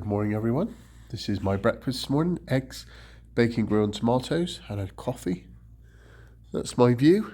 morning everyone. This is my breakfast this morning. Eggs, bacon, grilled tomatoes, and a coffee. That's my view.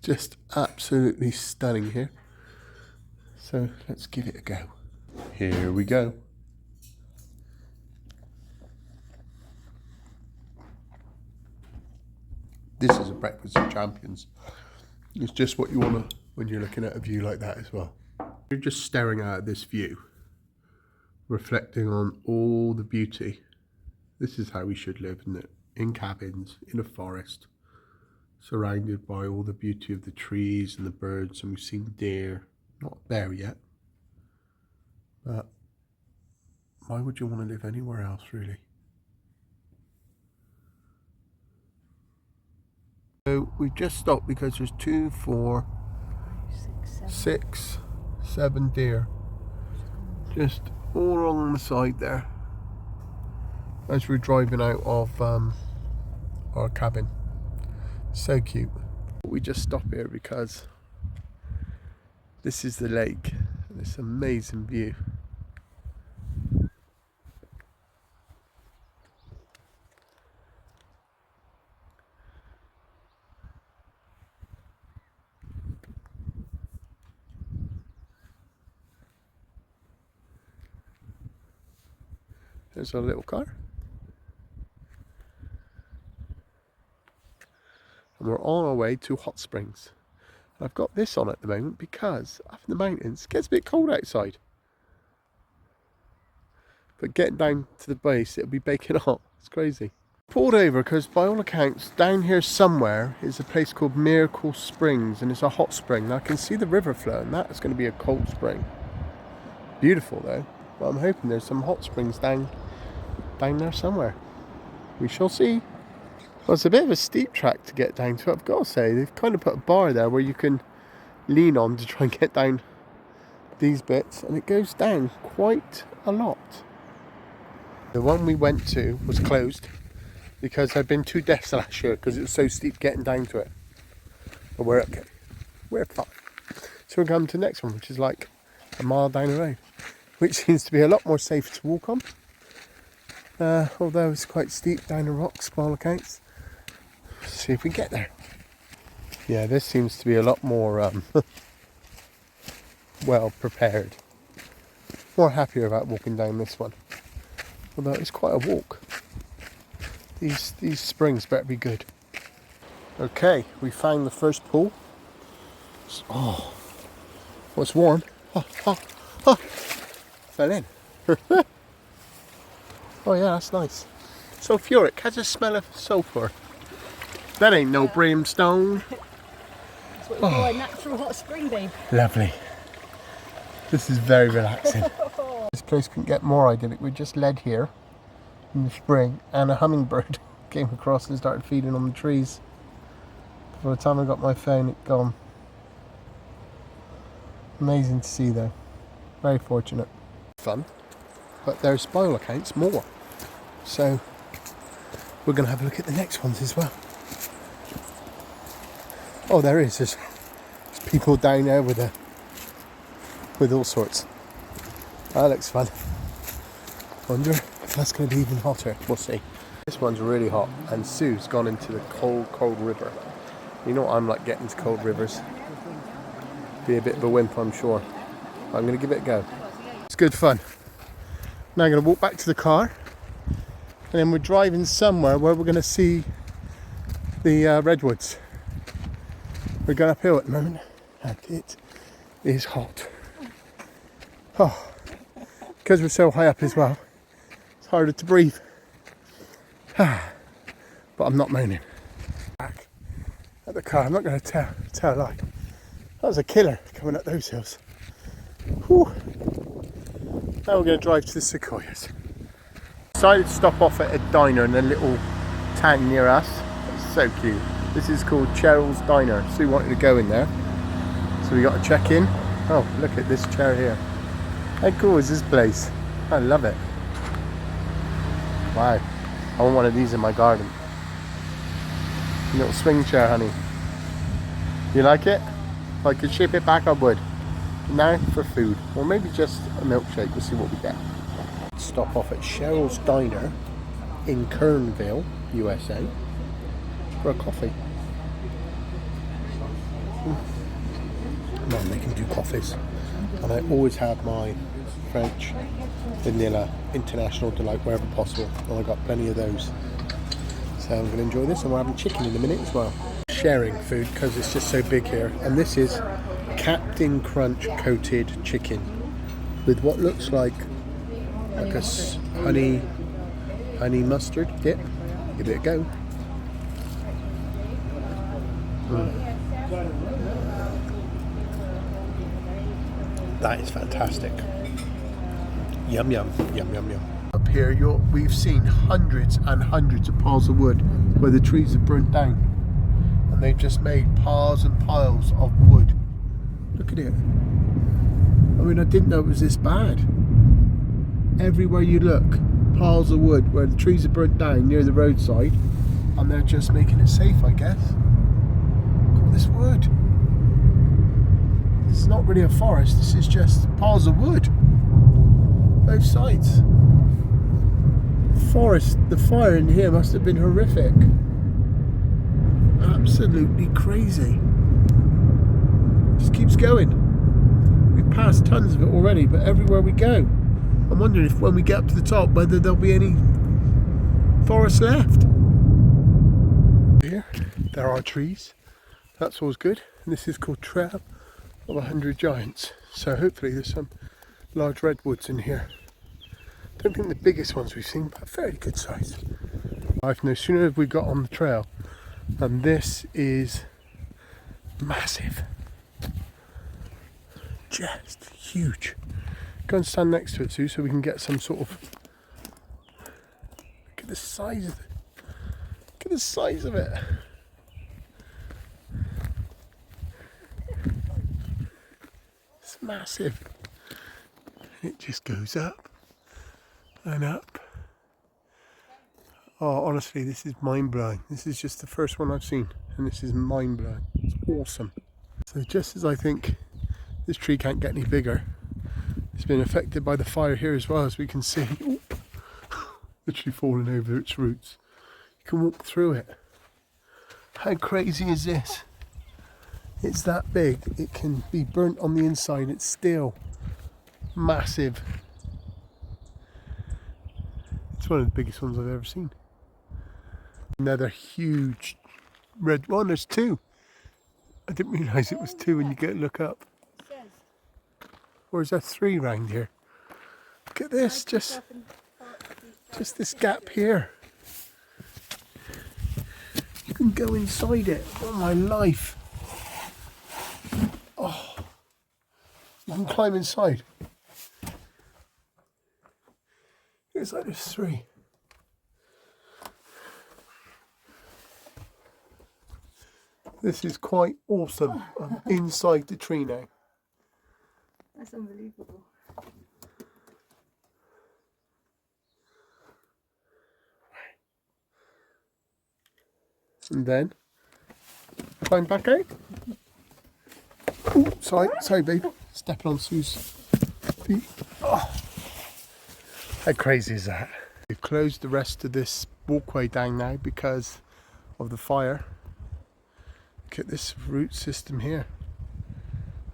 Just absolutely stunning here. So let's give it a go. Here we go. This is a breakfast of champions. It's just what you want to when you're looking at a view like that as well. You're just staring at this view, reflecting on all the beauty. This is how we should live, isn't it? In cabins, in a forest, surrounded by all the beauty of the trees and the birds, and we've seen deer. Not there yet, but why would you want to live anywhere else, really? So we've just stopped because there's 2, 4, 6, 7 deer just all along the side there as we're driving out of our cabin. So cute. We just stop here because this is the lake and this amazing view. There's our little car. And we're on our way to hot springs. I've got this on at the moment because up in the mountains it gets a bit cold outside. But getting down to the base, it'll be baking hot. It's crazy. Pulled over because by all accounts down here somewhere is a place called Miracle Springs, and it's a hot spring. Now I can see the river flow, and that is going to be a cold spring. Beautiful though. But I'm hoping there's some hot springs down there somewhere. We shall see. Well, it's a bit of a steep track to get down to, I've got to say. They've kind of put a bar there where you can lean on to try and get down these bits, and it goes down quite a lot. The one we went to was closed because I'd been too deaf last year because it was so steep getting down to it. But we're okay. We're fine. So we're coming to the next one, which is like a mile down the road, which seems to be a lot more safe to walk on. Although it's quite steep down the rocks by all accounts. Let's see if we get there. Yeah, this seems to be a lot more well prepared. More happier about walking down this one. Although it's quite a walk. These springs better be good. Okay, we found the first pool. Oh, what's warm? Fell in. Oh yeah, that's nice. Sulphuric, has a smell of sulphur. That ain't no brimstone. That's what we call a natural hot spring, babe. Lovely. This is very relaxing. This place couldn't get more idyllic. We just led here in the spring and a hummingbird came across and started feeding on the trees. By the time I got my phone, it gone. Amazing to see though. Very fortunate. Fun. But there's, by all accounts, more. So we're going to have a look at the next ones as well. Oh, there is. There's people down there with all sorts. That looks fun. Wonder if that's going to be even hotter. We'll see. This one's really hot, and Sue's gone into the cold river. You know what I'm like getting to cold rivers. Be a bit of a wimp, I'm sure. I'm going to give it a go. It's good fun. Now I'm going to walk back to the car, and then we're driving somewhere where we're going to see the Redwoods. We're going uphill at the moment, and it is hot. Oh, because we're so high up as well, it's harder to breathe. But I'm not moaning. Back at the car, I'm not going to tell a lie. That was a killer coming up those hills. Whew. Now we're going to drive to the sequoias. Decided to stop off at a diner in a little town near us. It's so cute. This is called Cheryl's Diner. Sue wanted to go in there, so we got to check in. Oh, look at this chair here. How cool is this place? I love it. Wow. I want one of these in my garden. A little swing chair, honey. You like it? If I could ship it back, I would. Now for food, or maybe just a milkshake. We'll see what we get. Stop off at Cheryl's Diner in Kernville, USA, for a coffee. Man, they can do coffees. And I always have my French vanilla international delight wherever possible, and I got plenty of those. So I'm going to enjoy this, and we're having chicken in a minute as well. Sharing food because it's just so big here, and this is Captain Crunch coated chicken with what looks like a honey mustard dip. Give it a go. That is fantastic. Yum yum yum yum yum. Up here, we've seen hundreds and hundreds of piles of wood where the trees have burnt down, and they've just made piles and piles of wood. Look at it. I mean, I didn't know it was this bad. Everywhere you look, piles of wood where the trees are burnt down near the roadside, and they're just making it safe, I guess. Look at all this wood. It's not really a forest, this is just piles of wood. Both sides. The fire in here must have been horrific. Absolutely crazy. Just keeps going. We've passed tons of it already, but everywhere we go, I'm wondering if when we get up to the top, whether there'll be any forest left. Here, there are trees. That's always good. And this is called Trail of 100 Giants. So hopefully there's some large redwoods in here. Don't think the biggest ones we've seen, but fairly good size. I've no sooner have we got on the trail, and this is massive. Just huge. Go and stand next to it, Sue, so we can get some sort of... Look at the size of it. Look at the size of it. It's massive. It just goes up and up. Oh, honestly, this is mind-blowing. This is just the first one I've seen, and this is mind-blowing. It's awesome. So just as I think this tree can't get any bigger, it's been affected by the fire here as well, as we can see. Oop. Literally falling over its roots. You can walk through it. How crazy is this? It's that big. It can be burnt on the inside. It's still massive. It's one of the biggest ones I've ever seen. Another huge red one. There's two. I didn't realise it was two when you look up. Or is there three round here? Look at this, just this gap here. You can go inside it. Oh my life. Oh, you can climb inside. It's like there's three. This is quite awesome. I'm inside the tree now. That's unbelievable. And then climb back out. Ooh, sorry babe. Stepping on Sue's feet. Oh. How crazy is that? We've closed the rest of this walkway down now because of the fire. Look at this root system here.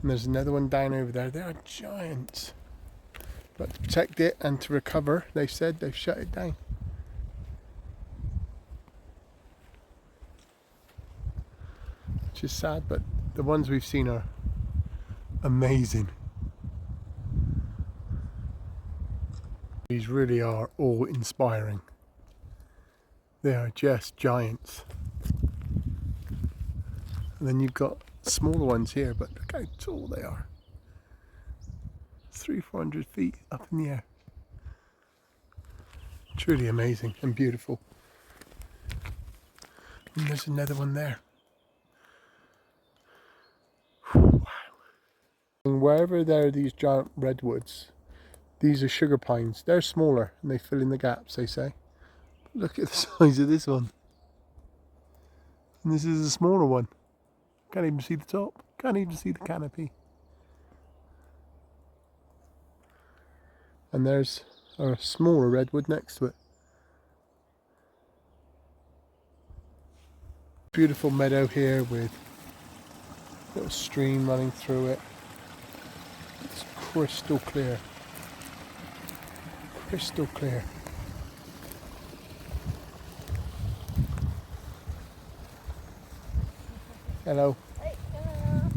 And there's another one down over there. They are giants. But to protect it and to recover, they've said they've shut it down. Which is sad, but the ones we've seen are amazing. These really are awe-inspiring. They are just giants. And then you've got smaller ones here, but look how tall they are. 300-400 feet up in the air. Truly amazing and beautiful. And there's another one there. Wow. And wherever there are these giant redwoods, these are sugar pines. They're smaller and they fill in the gaps, they say. But look at the size of this one. And this is a smaller one. Can't even see the top. Can't even see the canopy. And there's a smaller redwood next to it. Beautiful meadow here with a little stream running through it. It's crystal clear. Crystal clear. Hello. Hey, hello.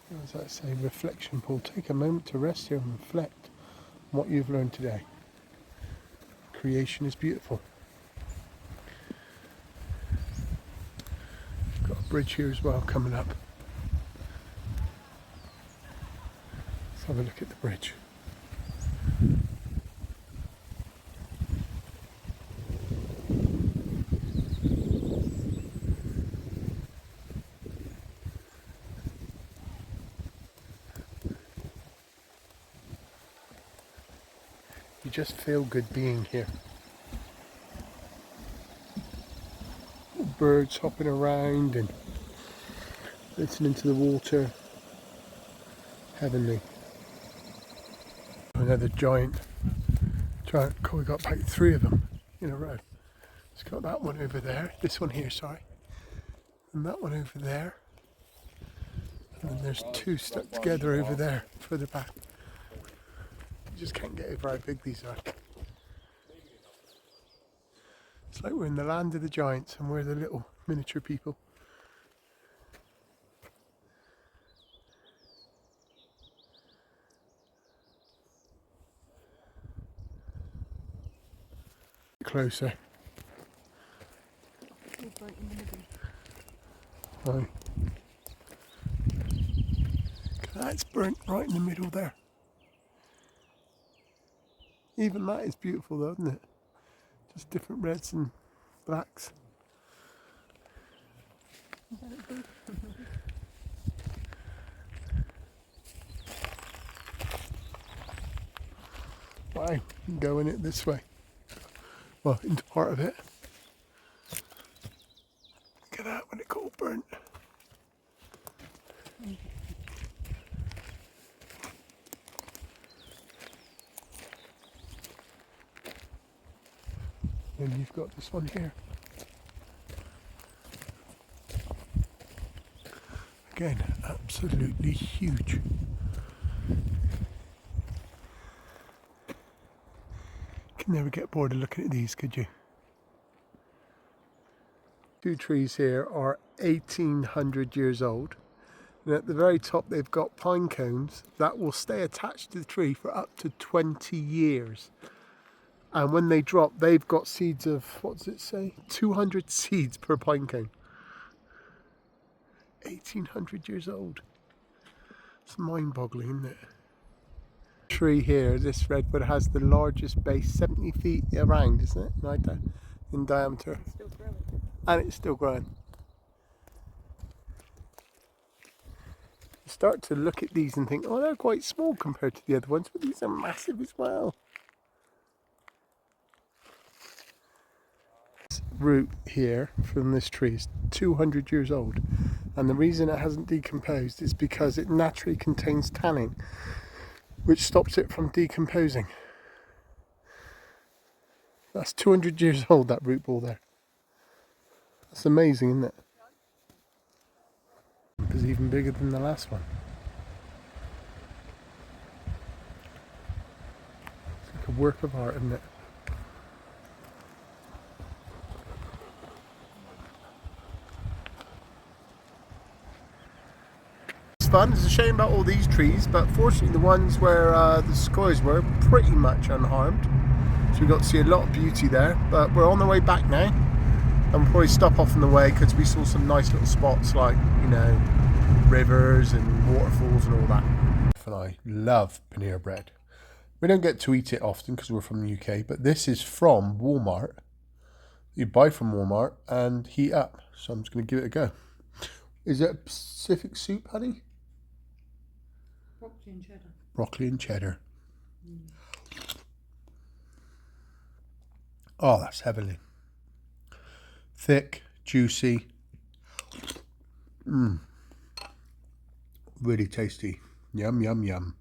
What does that say? Reflection pool. Take a moment to rest here and reflect on what you've learned today. Creation is beautiful. Got a bridge here as well coming up. Let's have a look at the bridge. You just feel good being here. Birds hopping around and listening to the water. Heavenly. Another giant. We got about 3 of them in a row. It's got that one over there. This one here, sorry. And that one over there. And then there's 2 stuck together over there, further back. You just can't get over how big these are. It's like we're in the land of the giants and we're the little miniature people. Closer. Right in the middle. Right. That's burnt right in the middle there. Even that is beautiful though, isn't it? Just different reds and blacks. Is that it, boo? Wow, you can go in it this way. Well, into part of it. Look at that when it got all burnt. And you've got this one here. Again, absolutely huge. Can never get bored of looking at these, could you? 2 trees here are 1800 years old. And at the very top they've got pine cones that will stay attached to the tree for up to 20 years. And when they drop, they've got seeds of, what does it say? 200 seeds per pine cone. 1800 years old. It's mind-boggling, isn't it? Tree here, this redwood has the largest base, 70 feet around, isn't it? Right there, in diameter. It's still growing. And it's still growing. You start to look at these and think, oh, they're quite small compared to the other ones, but these are massive as well. This root here from this tree is 200 years old. And the reason it hasn't decomposed is because it naturally contains tannin, which stops it from decomposing. That's 200 years old, that root ball there. That's amazing, isn't it? It's even bigger than the last one. It's like a work of art, isn't it? It's fun. It's a shame about all these trees, but fortunately the ones where the sequoias were pretty much unharmed. So we got to see a lot of beauty there, but we're on the way back now. And we'll probably stop off on the way because we saw some nice little spots like, you know, rivers and waterfalls and all that. And I love paneer bread. We don't get to eat it often because we're from the UK, but this is from Walmart. You buy from Walmart and heat up. So I'm just going to give it a go. Is it a Pacific soup, honey? Broccoli and cheddar. Broccoli and cheddar. Oh, that's heavenly. Thick, juicy. Really tasty. Yum, yum, yum.